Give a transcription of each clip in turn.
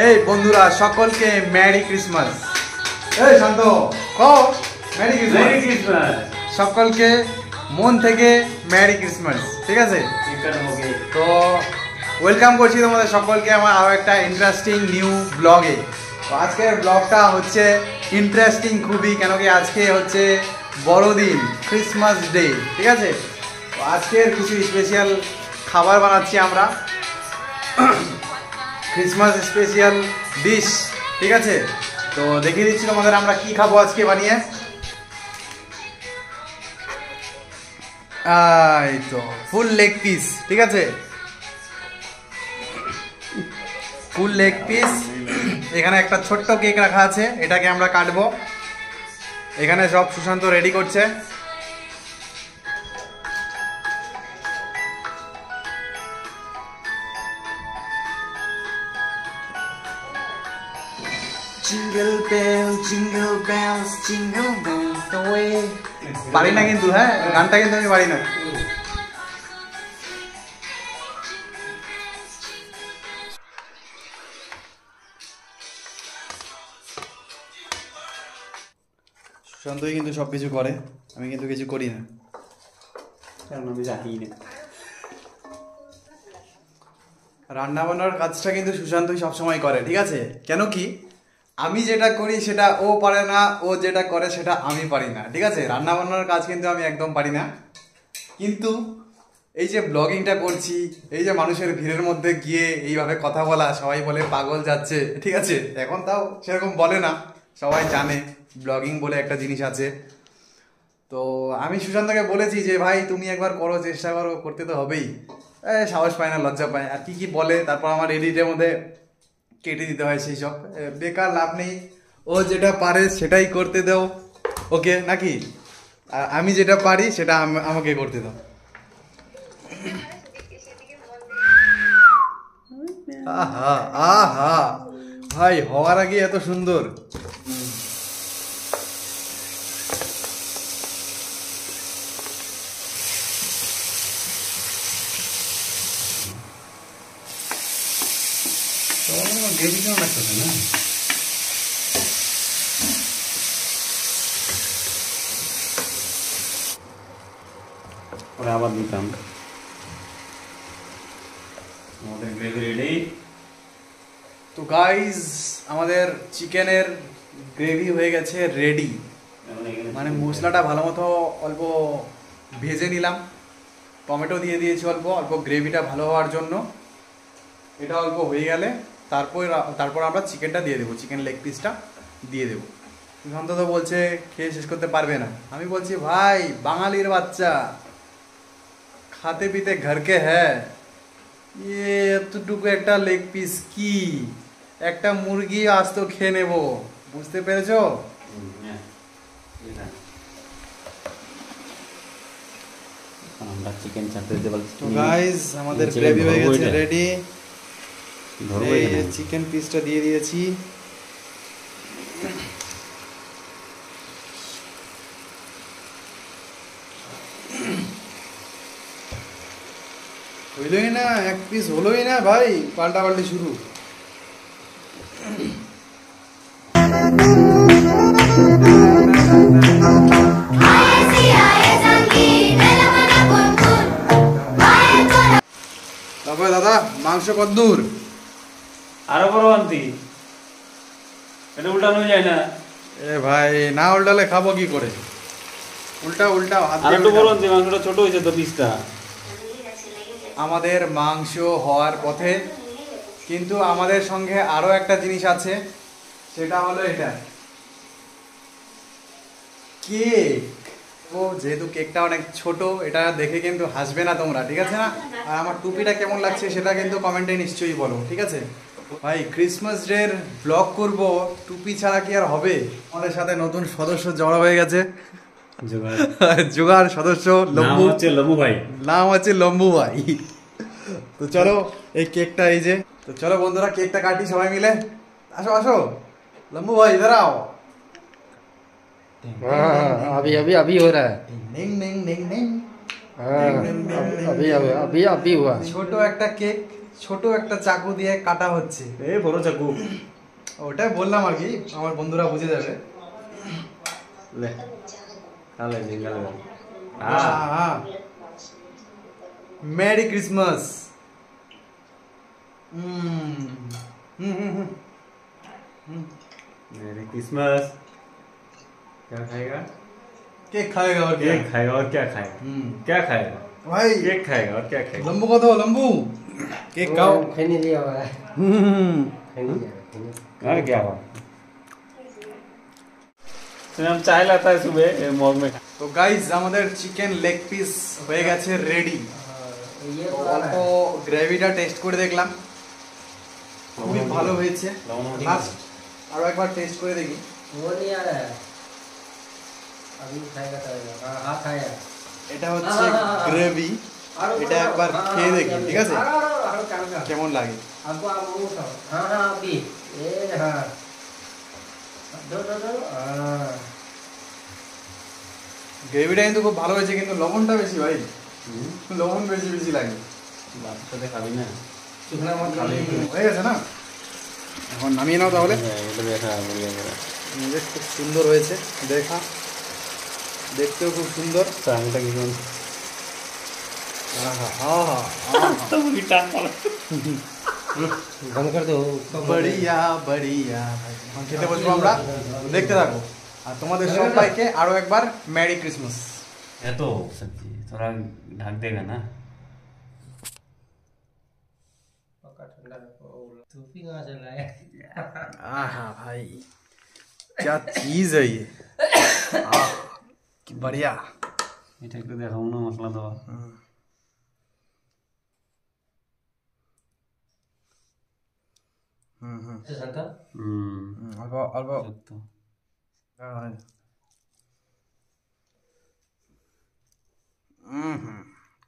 এই বন্ধুরা সকলকে মেরি ক্রিসমাস। এই শান্ত কও মেরি ক্রিসমাস। মেরি ক্রিসমাস সকলকে মন থেকে মেরি ক্রিসমাস। ঠিক আছে, তো ওয়েলকাম করছি তোমাদের সকলকে আমার আরো একটা ইন্টারেস্টিং নিউ ব্লগে। তো আজকের ব্লগটা হচ্ছে ইন্টারেস্টিং খুবই, কেন কি আজকে হচ্ছে বড়দিন, ক্রিসমাস ডে। ঠিক আছে, তো আজকের কিছু স্পেশাল খাবার বানাচ্ছি আমরা, ক্রিসমাস স্পেশাল ডিশ। ঠিক আছে, তো দেখিয়ে দিচ্ছি তোমাদের আমরা কি খাবো আজকে বানিয়ে। এই তো ফুল লেগ পিস। ঠিক আছে, ফুল লেগ পিস। এখানে একটা ছোট্ট কেক রাখা আছে, এটাকে আমরা কাটবো। এখানে সব সুশান্ত রেডি করছে। Jingle bells, jingle bells, jingle bells the way. পারি না কিন্তু, হ্যাঁ গানটা কিন্তু আমি পারি না। সুশান্তই কিন্তু সব কিছু করে, আমি কিন্তু কিছু করি না, কারণ আমি জানি না। রান্না বান্নার কাজটা কিন্তু সুশান্তই সবসময় করে। ঠিক আছে, কেন কি আমি যেটা করি সেটা ও পারে না, ও যেটা করে সেটা আমি পারি না। ঠিক আছে, রান্না বান্নার কাজ কিন্তু আমি একদম পারি না, কিন্তু এই যে ব্লগিংটা করছি, এই যে মানুষের ভিড়ের মধ্যে গিয়ে এইভাবে কথা বলা, সবাই বলে পাগল যাচ্ছে। ঠিক আছে, এখন তাও সেরকম বলে না, সবাই জানে ব্লগিং বলে একটা জিনিস আছে। তো আমি সুশান্তকে বলেছি যে ভাই তুমি একবার করো, চেষ্টা করো, করতে তো হবেই। সাহস পায় না, লজ্জা পায়, আর কি কি বলে, তারপর আমার এডিটের মধ্যে কেটে দিতে হয় সেই সব, বেকার লাভ নেই। ও যেটা পারে সেটাই করতে দাও ওকে, নাকি? আর আমি যেটা পারি সেটা আমাকে করতে দাও। আহা আহা ভাই, হওয়ার আগে এত সুন্দর। গ্রেভি কেমন লাগতেছে না? ওরা আবার দিতাম। আমাদের গ্রেভি রেডি। তো গাইজ আমাদের চিকেনের গ্রেভি হয়ে গেছে রেডি। মানে মশলাটা ভালো মতো অল্প ভেজে নিলাম, টমেটো দিয়ে দিয়েছি অল্প অল্প গ্রেভিটা ভালো হওয়ার জন্য। এটা অল্প হয়ে গেলে তারপর আমরা চিকেনটা দিয়ে দেবো, চিকেন লেগ পিসটা দিয়ে দেবো। সুশান্ত তো বলছে খেয়ে শেষ করতে পারবে না। আমি বলছি ভাই বাঙালির বাচ্চা, খাতে পিতে ঘরকে হ্যাঁ, এতটুকু একটা লেগ পিস কি, একটা মুরগি আজ তো খেয়ে নেবো, বুঝতে পেরেছো? আমরা চিকেন চাটতে দিতে বলছি। তো গাইস আমাদের গ্রেভি হয়ে গেছে রেডি। এই চিকেন পিসটা দিয়ে দিয়েছি। হইলই না, এক পিস হলোই না ভাই, পাল্টাপাল্টি শুরু। তারপরে দাদা মাংস কতদূর? আরো বড় আনতি, এটা উল্টানো যায় না। এ ভাই না উল্টালে খাবো কি করে? উল্টা উল্টা হাত আর একটু বড় আনতি, মাংসটা ছোট হয়েছে তো পিসটা। আমাদের মাংস হওয়ার পথে, কিন্তু আমাদের সঙ্গে আরো একটা জিনিস আছে, সেটা হলো এটা কেক। ও যেহেতু কেকটা অনেক ছোট, এটা দেখে কিন্তু হাসবে না তোমরা, ঠিক আছে না? আর আমার টুপিটা কেমন লাগছে সেটা কিন্তু কমেন্টে নিশ্চয়ই বলো, ঠিক আছে? ভাই ক্রিসমাস ডের ব্লগ করব, টুপি ছাড়া কি আর হবে? আমাদের সাথে নতুন সদস্য জড়ো হয়ে গেছে, জোগাড় সদস্য লম্বু। লম্বু ভাই। নাম হচ্ছে লম্বু ভাই। তো চলো এই কেকটা, এই যে, তো চলো বন্ধুরা কেকটা কাটি সবাই মিলে। আসো আসো लंबू भाई इधर आओ। अभी अभी अभी हो रहा है। निंग निंग निंग निंग। अभी अभी अभी अभी हुआ। ছোট একটা কেক ছোট একটা চাকু দিয়ে কাটা হচ্ছে। এই বড় চাকু। ওটাই বললাম আর কি, আমার বন্ধুরা বুঝে যাবে। লে কালে জিঙ্গালে। হ্যাঁ মেরি क्रिसमस। मेरी क्रिसमस। क्या खाएगा? केक खाएगा और क्या? केक खाएगा और क्या खाएगा? क्या खाएगा? भाई केक खाएगा और क्या खाएगा? लंबू को दो, लंबू केक खाओ। खैनी लिया हुआ है। खैनी लिया है, खैनी। और क्या हुआ? हम चाय लाता है सुबह मॉग में। তো গাইস আমাদের চিকেন লেগ পিস হয়ে গেছে রেডি। ये তো तो অল্প গ্রেভিটা টেস্ট করে দেখলাম, খুবই ভালো হয়েছে। লাস্ট আরো একবার টেস্ট করে দেখি। वो नहीं आ रहा है। अभी खाएगा तो हाँ हाँ खाया। এটা হচ্ছে গ্রেভি, এটা একবার খেয়ে দেখি, ঠিক আছে কেমন লাগে। आपको आप वो खाओ। हाँ हाँ अभी ये हाँ दो दो दो हाँ গ্রেভিটা কিন্তু খুব ভালো হয়েছে, কিন্তু লবণটা বেশি ভাই, লবণ বেশি বেশি লাগে। বাচ্চার সাথে খাবি না? चुकना मत হয়ে গেছে না, এখন নামিয়ে নাও তাহলে। এটা দেখা বলিয়া করে। বেশ খুব সুন্দর হয়েছে দেখা, দেখতেও খুব সুন্দর। চাংটা কি কোন? তো গিটার বলে। बंद कर दो। বড়িয়া বড়িয়া। এখন খেতে বসবো আমরা, দেখতে থাকো। আর তোমাদের সবাইকে আরো একবার মেরি ক্রিসমাস। है तो सब्जी थोड़ा ढक देगा ना? पक्का ठंडा रखो। टोपी कहाँ चला है? आहा भाई क्या चीज है ये, आह, কি बढ़िया। এটা একটু দেখাও না মশলা দেওয়া। से संता অল্প অল্প তো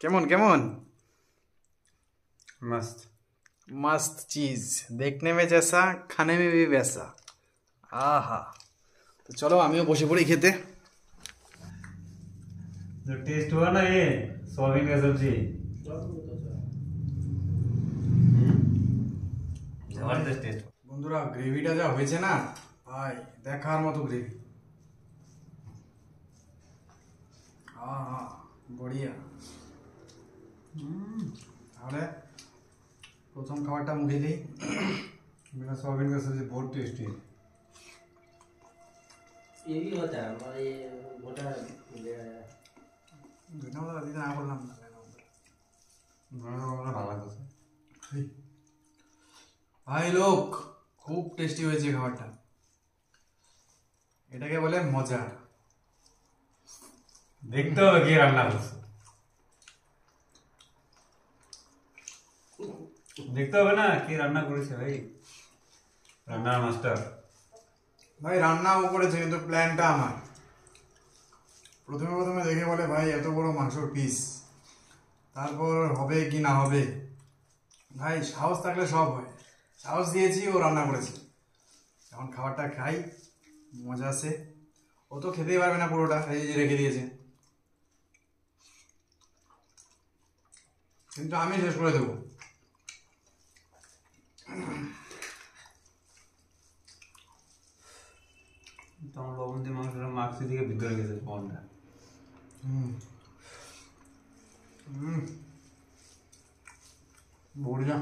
কেমন কেমন? मस्त। मस्त चीज, देखने में जैसा खाने में भी वैसा। आहा तो चलो आमिও বসে পড়ি খেতে। जो टेस्ट हुआ ना ये सोयाबीन का सब्जी, जबरदस्त टेस्ट। বন্ধুরা গ্রেভিটা যা হয়েছে না ভাই, দেখার মতো গ্রেভি। আহা বড়িয়া। তাহলে প্রথম খাবারটা মুখে দিই। मेरा सोयाबीन का सब्जी बहुत टेस्टी है। ये भी होता है हमारे गोटा ले आया। ধন্যবাদ দিদি, না বললাম না ভালো লাগছে। ভাই লোক খুব টেস্টি হয়েছে খাবারটা, এটাকে বলে মজা। দেখতে হবে কি রান্না করছে, দেখতে হবে না কি রান্না করেছে ভাই, রান্নার মাস্টার। ভাই রান্নাও করেছে কিন্তু প্ল্যানটা আমার। প্রথমে প্রথমে দেখে বলে ভাই এত বড় মাংসর পিস, তারপর হবে কি না হবে। ভাই সাহস থাকলে সব হয়, সাহস দিয়েছি, ও রান্না করেছে। এখন খাবারটা খাই, মজা আছে। ও তো খেতেই পারবে না পুরোটা, এই যে রেখে দিয়েছে, কিন্তু আমি শেষ করে দেবো। তোমার লবণ দিয়ে মাংসটা মাখছি দিকে ভিতরে গেছে পনটা। বড়িয়া।